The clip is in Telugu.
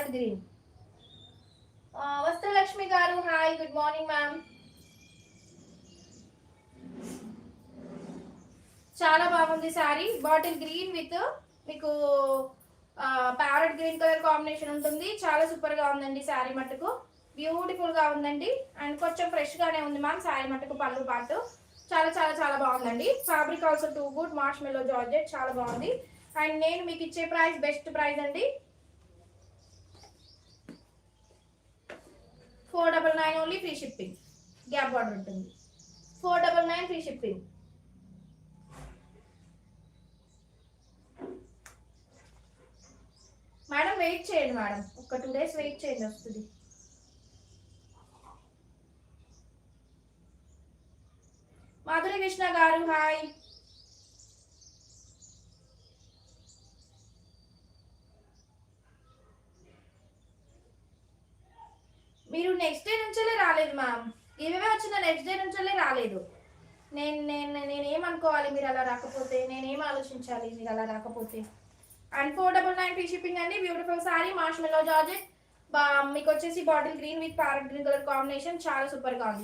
Parrot green. వస్త్రలక్ష్మి గారు హాయ్, గుడ్ మార్నింగ్ మ్యామ్. చాలా బాగుంది శారీ. బాటిల్ గ్రీన్ విత్ మీకు ప్యారెట్ గ్రీన్ కలర్ కాంబినేషన్ ఉంటుంది. చాలా సూపర్ గా ఉందండి శారీ మట్టుకు. బ్యూటిఫుల్ గా ఉందండి. అండ్ కొంచెం ఫ్రెష్ గానే ఉంది మ్యామ్ శారీ మట్టుకు. పళ్ళు పాటు చాలా చాలా చాలా బాగుందండి. Fabric also too good. Marsh మెల్లో జార్జెట్ చాలా బాగుంది. అండ్ నేను మీకు ఇచ్చే ప్రైస్ బెస్ట్ ప్రైస్ అండి. 499 only, free shipping. Gap border ఉంటుంది. 499 ఫ్రీ షిప్పింగ్. మేడం వెయిట్ చేయండి మేడం, ఒక 2 days వెయిట్ చేయండి, వస్తుంది. మాధురి కృష్ణ గారు హాయ్. మీరు నెక్స్ట్ డే నుంచే రాలేదు మ్యామ్. ఇవే వచ్చిన నెక్స్ట్ డే నుంచే రాలేదు. నేనేమనుకోవాలి మీరు అలా రాకపోతే? నేనేం ఆలోచించాలి మీరు అలా రాకపోతే? అండ్ 499 ఫ్రీ షిప్పింగ్ అండి. బ్యూటిఫుల్ సారీ మార్ష్ మెల్లో జార్జెట్. మీకు వచ్చేసి bottle green with parrot green colour combination చాలా సూపర్ గా ఉంది.